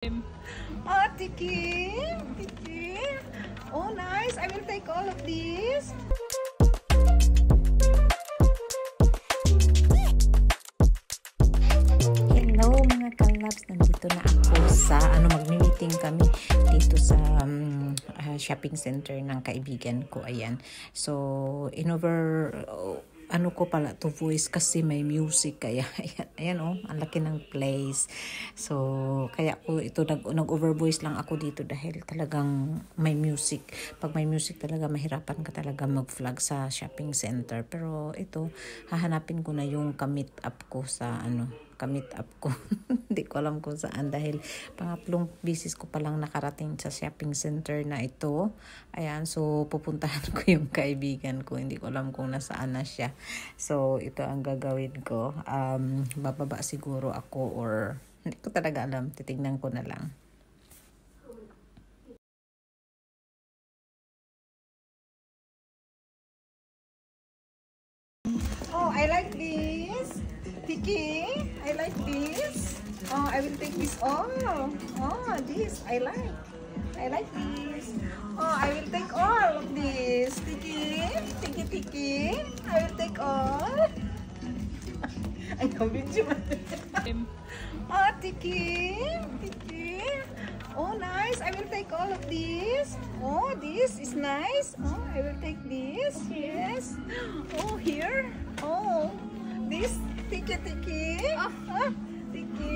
Oh, Tiki. Tiki. Oh, nice. I will take all of these. Hello mga kalabs, nandito na ako sa magmi-meeting kami dito sa shopping center ng kaibigan ko. Ayan. So, ko pala to voice kasi may music kaya ayan ang laki ng place. So kaya ako ito nag-over voice lang ako dito dahil talagang may music. Pag may music talaga mahirapan ka talaga mag-vlog sa shopping center. Pero ito hahanapin ko na yung ka-meet up ko sa ka-meet up ko. Hindi ko alam kung saan dahil pangatlong bisis ko palang nakarating sa shopping center na ito. Ayan, so pupuntahan ko yung kaibigan ko. Hindi ko alam kung nasaan na siya. So ito ang gagawin ko. Bababa siguro ako or hindi ko talaga alam. Titignan ko na lang. Oh, I like this. Tiki, I like this. Oh, I will take this. Oh, this I like. I like this. Oh, I will take all of this. Tiki, Tiki, Tiki. I will take all. I know video. Oh, Tiki, Tiki. Oh, nice. I will take all of this. Oh, this is nice. Oh, I will take this. Yes. Oh, here. Oh, this. Tiki, Tiki. Tiki.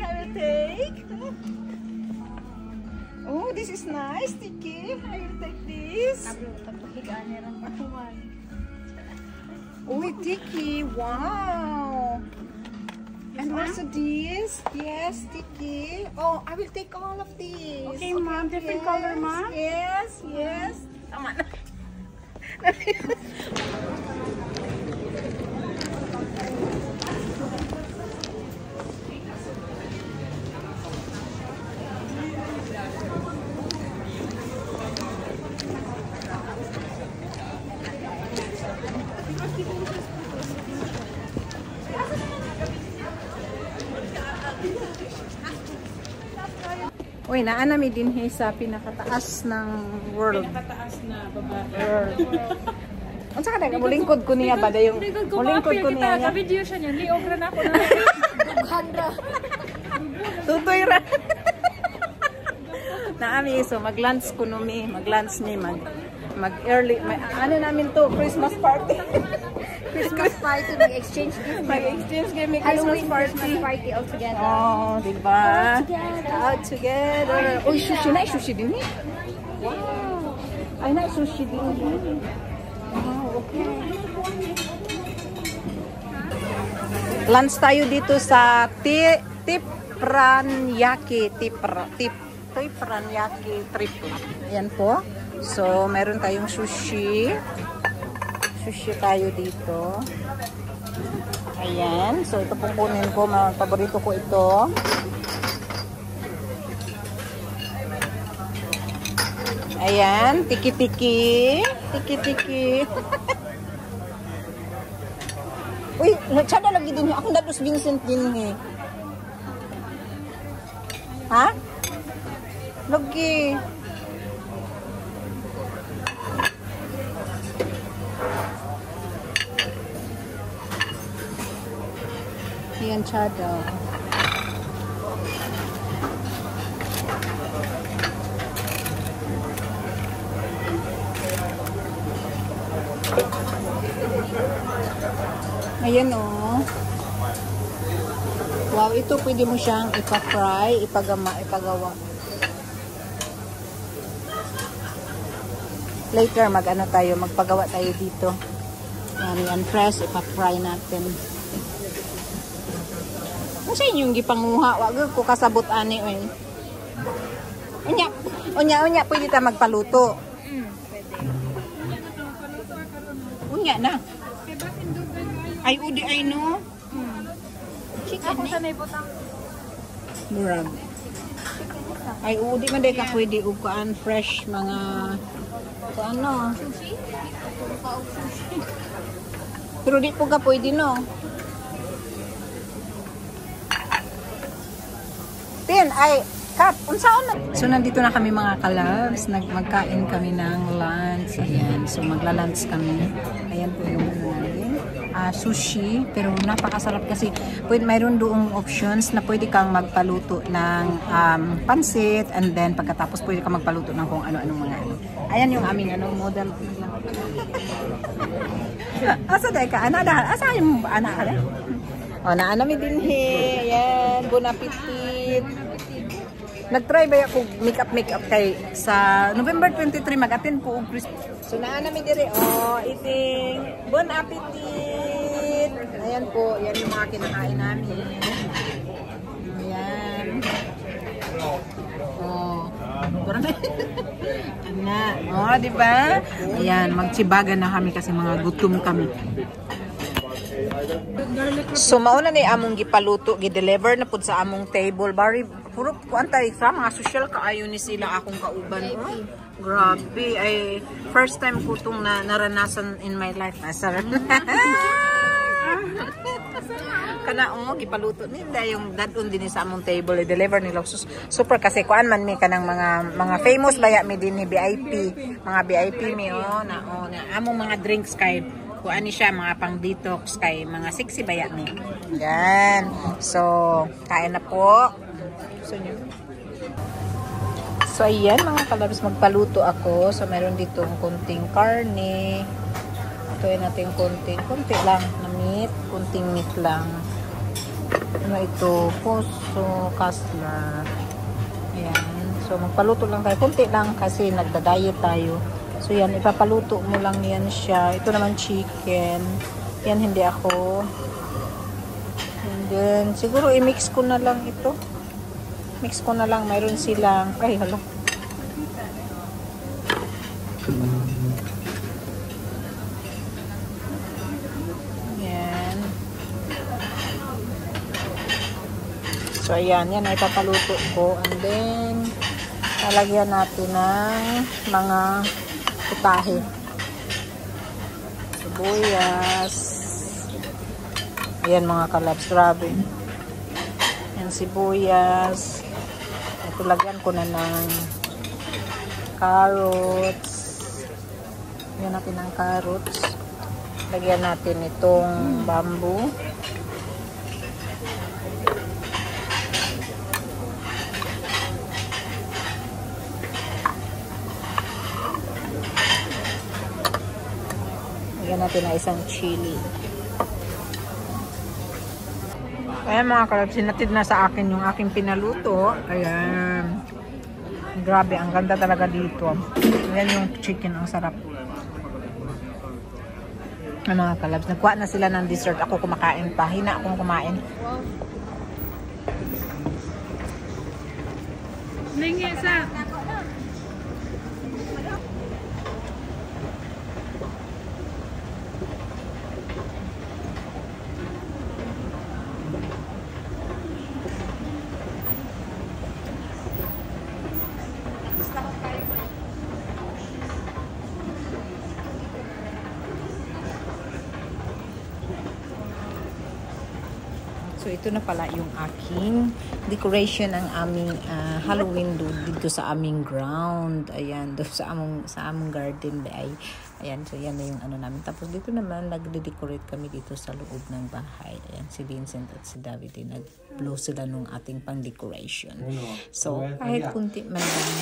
I will take. Oh, this is nice, Tiki. I will take this. Oh, Tiki. Wow. And also this. Yes, Tiki. Oh, I will take all of these. Okay, ma'am. Different color, ma'am. Yes, yes. Tama na. Uy, naanami din sa pinakataas ng world. Pinakataas na babae. Ang saka na, mulingkod ko niya ba? Mulingkod ko niya. Ka-video siya niya. Liog rin ako na. Tutoy ra. Naami, so mag-lunch ko numi. Mag-lunch ni, mag-early. Ano namin to? Christmas party. Christmas party, mag-exchange gift. Mag-exchange gift, may Halloween Christmas Christmas party. party all together. Oh, diba? All together. Uy, sushi na. Sushi din eh. Wow. Ay na, sushi din. Wow, okay. Lunch tayo dito sa Teppanyaki. Teppanyaki trip. Ayan po. So, meron tayong sushi. Sushi tayo dito. Ayan. So, ito pong kunin ko. Paborito ko ito. Ayan. Tiki-tiki. Tiki-tiki. Uy, nagsada lagi din. Ako dados Vincent din. Ha? Lagi. Ayan, chado. Ayan o. Wow, ito pwede mo siyang ipa-fry, ipagawa. Later, magpagawa tayo dito. Yan, fresh, ipa-fry natin. Kasi yung gipanguha, wag ko kasabot ani oy. Unya, pwede ta magpaluto. Unya na. Ay udi ay no. Ako sa may butang. Murag. Ay udi man day ka pwede ug kuan fresh mga ano. Sushi? Pero di po ka pwede no. Pin, ay, Kat, unsaon na? So, nandito na kami mga kalabs. Magkain kami ng lunch. Ayan. So, magla-lunch kami. Ayan po yung ano namin. Sushi. Pero napakasarap kasi mayroon doong options na pwede kang magpaluto ng pansit. And then, pagkatapos pwede kang magpaluto ng kung ano-anong mga ano. Ayan yung aming model. Asa dahil ka? Asa yung anak? O, naanami din Ayan. Bon appetit. Nag-try ba ako makeup kay sa November 23 mag-attend ko og Christmas. So naanami dire eating. Bon appetit. Ayan po, yan yung mga kinakain namin. Ayan. Di ba? Ayan, magsibagan na kami kasi mga gutom kami. So mauna ni among gipaluto, gi-deliver na pud sa among table. Bari puro kuantay sa mga social kaayo ni sila akong kauban. Oh, grabe ay first time ko tong naranasan in my life. Asar. Kana gipaluto nila yung dadon din sa among table, i-deliver nila. Super kasi kuan man mi kanang mga famous baya mi din ni VIP, mga VIP mi na among mga drinks kay kuan ni siya mga pang detox kay mga sexy baya mi. Yan. So, kain na po. So ayan mga kalabs, magpaluto ako. So meron dito konting karne. Ito natin konti lang na meat, konting meat lang. Ano ito? Puso, kasla. Ayan. So magpaluto lang tayo. Konti lang kasi nagda-diet tayo. So yan, ipapaluto mo lang yan siya. Ito naman chicken. Yan, hindi ako. And then, siguro i-mix ko na lang ito. Mix ko na lang. Mayroon silang, ay hala. Yan. So ayan, yan ay ipapaluto ko. And then, talagyan natin ng mga putahe. Sibuyas. Ayan mga kalabs, grabe. Ayan sibuyas. Ito lagyan ko na ng carrots. Lagyan natin ng carrots. Lagyan natin itong bamboo. Lagyan natin na isang chili. Ayan mga kalabs, sinatid na sa akin yung aking pinaluto. Ayan. Grabe, ang ganda talaga dito. Ayan yung chicken, ang sarap. Ayan mga kalabs, nagkuha na sila ng dessert. Ako kumakain pa. Hina akong kumain. Lingi sa. So ito na pala yung aking decoration ng aming Halloween dito sa aming ground. Ayan, doon sa among garden ay. Ayan, so yan na yung ano namin. Tapos dito naman nagde-decorate kami dito sa loob ng bahay. Ayan, si Vincent at si David nag-blow sila nung ating pang-decoration. So kahit kunti man lang,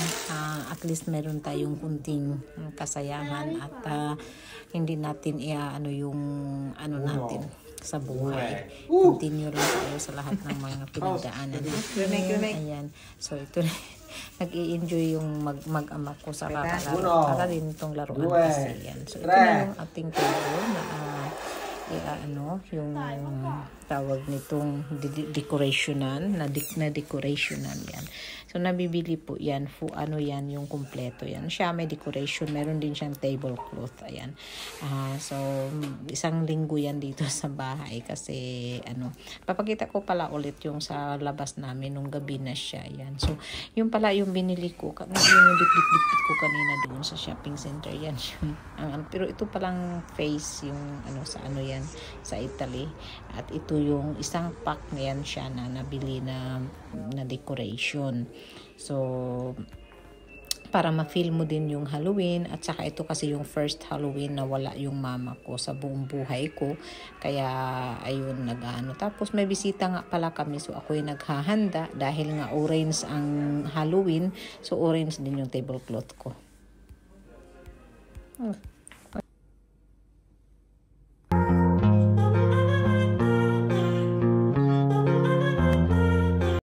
at least meron tayong kunting kasayahan at hindi natin yung ano natin sa buhay. Continue lang tayo sa lahat ng mga pinagdaanan. Ayan. So, ito nag-i-enjoy yung mag-ama ko sa para din itong laruan kasi yan. So, ito na yung ating table na yung tawag nitong decorationan na decorationan yan. So nabibili po yan yan yung kumpleto yan. Siya may decoration, meron din siyang tablecloth. Ayan. So isang linggo yan dito sa bahay kasi papakita ko pala ulit yung sa labas namin nung gabi na siya. Ayan. So yung pala yung binili ko, yung bit-bit ko kanina doon sa shopping center yan. Pero ito palang face yung yan sa Italy. At ito yung isang pack na yan siya na nabili na decoration. So, para ma-feel mo din yung Halloween, at saka ito kasi yung first Halloween na wala yung mama ko sa buong buhay ko, kaya ayun, nag-ano. Tapos may bisita nga pala kami, so ako'y naghahanda dahil nga orange ang Halloween, so orange din yung tablecloth ko.